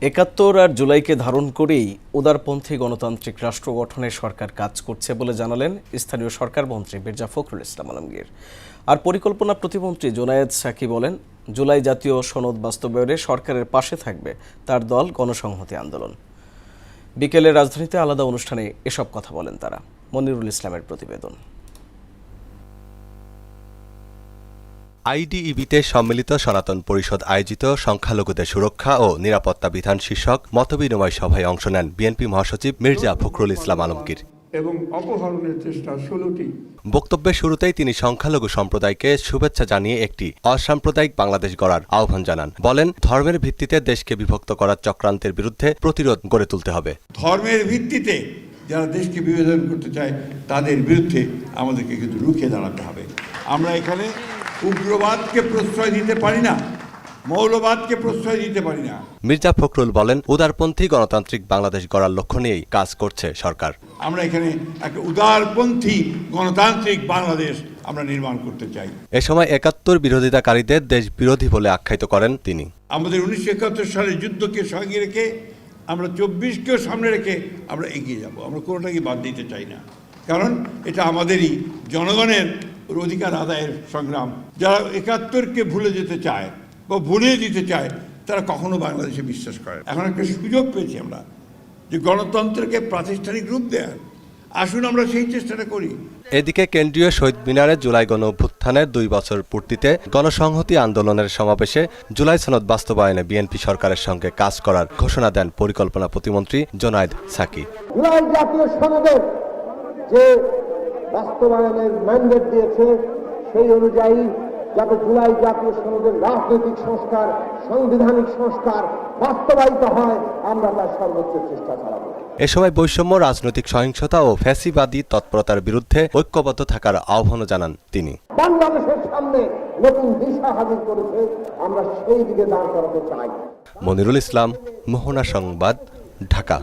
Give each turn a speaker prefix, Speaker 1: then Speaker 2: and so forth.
Speaker 1: ৭১ আর জুলাইকে ধারণ করেই উদারপন্থী গণতান্ত্রিক রাষ্ট্র গঠনে সরকার কাজ করছে বলে জানালেন স্থানীয় সরকার মন্ত্রী মির্জা ফখরুল ইসলাম আলমগীর। আর পরিকল্পনা প্রতিমন্ত্রী জোনায়েদ সাকি বলেন, জুলাই জাতীয় সনদ বাস্তবায়নে সরকারের পাশে থাকবে তার দল গণসংহতি আন্দোলন। বিকেলে রাজধানীতে আলাদা অনুষ্ঠানে এসব কথা বলেন তারা। মনিরুল ইসলামের প্রতিবেদন।
Speaker 2: আইডিইবিতে সম্মিলিত সনাতন পরিষদ আয়োজিত সংখ্যালঘুদের সুরক্ষা ও নিরাপত্তা বিধান শীর্ষক মতবিনিময় সভায় অংশ নেন বিএনপি মহাসচিব মির্জা ফখরুল ইসলাম আলমগীর
Speaker 3: এবং অপহরণের চেষ্টা 16টি।
Speaker 2: বক্তব্যের শুরুতেই তিনি সংখ্যালঘু সম্প্রদায়কে শুভেচ্ছা জানিয়ে একটি অসাম্প্রদায়িক বাংলাদেশ গড়ার আহ্বান জানান। বলেন, ধর্মের ভিত্তিতে দেশকে বিভক্ত করার চক্রান্তের বিরুদ্ধে প্রতিরোধ গড়ে তুলতে হবে।
Speaker 3: ধর্মের ভিত্তিতে যারা দেশকে বিভাজন করতে চায় তাদের বিরুদ্ধে আমাদেরকে কিন্তু রুখে দাঁড়াতে হবে। আমরা এখানে উগ্রবাদকে প্রশ্রয় দিতে পারি না, মৌলবাদকে প্রশ্রয় দিতে পারি না।
Speaker 2: মির্জা ফখরুল বলেন, উদারপন্থী গণতান্ত্রিক বাংলাদেশ গড়ার লক্ষ্য নিয়েই কাজ করছে সরকার।
Speaker 3: আমরা এখানে একটা উদারপন্থী গণতান্ত্রিক বাংলাদেশ আমরা নির্মাণ করতে চাই।
Speaker 2: এ সময় ৭১ বিরোধিতাকারীদের দেশ বিরোধী বলে আখ্যায়িত করেন তিনি।
Speaker 3: আমাদের 1971 সালের যুদ্ধকে সঙ্গে রেখে আমরা 24কেও সামনে রেখে আমরা এগিয়ে যাব। আমরা কোনোটাকে বাদ দিতে চাই না, কারণ এটা আমাদেরই জনগণের অধিকার আদায়ের সংগ্রাম। যারা ৭১কে ভুলে যেতে চায় বা ভুলিয়ে দিতে চায় তারা কখনো বাংলাদেশে বিশ্বাস করে। এখন একটা সুযোগ পেয়েছি আমরা যে গণতন্ত্রকে প্রাতিষ্ঠানিক রূপ দেওয়ার। আসুন আমরা সেই চেষ্টাটা করি।
Speaker 2: এদিকে কেন্দ্রীয় শহীদ মিনারে জুলাই গণ অভ্যুত্থানের 2 বছর পূর্তিতে গণসংহতি আন্দোলনের সমাবেশে জুলাই সনদ বাস্তবায়নে বিএনপি সরকারের সঙ্গে কাজ করার ঘোষণা দেন পরিকল্পনা প্রতিমন্ত্রী জোনায়েদ সাকি।
Speaker 4: জুলাই জাতীয় সনদের যে বাস্তবায়নের ম্যান্ডেট দিয়েছে সেই অনুযায়ী যাতে জুলাই জাতীয় সনদের রাজনৈতিক সংস্কার, সাংবিধানিক সংস্কার বাস্তবায়িত হয়, আমরা তার সর্বোচ্চ চেষ্টা চালাবো।
Speaker 2: এ সময় বৈষম্য, রাজনৈতিক সহিংসতা ও ফ্যাসিবাদী তৎপরতার বিরুদ্ধে ঐক্যবদ্ধ থাকার আহ্বানও জানান তিনি।
Speaker 4: বাংলাদেশের সামনে নতুন দিশা হাজির করেছে, আমরা সেই দিকে দাঁড় করাতে চাই।
Speaker 2: মনিরুল ইসলাম, মোহনা সংবাদ, ঢাকা।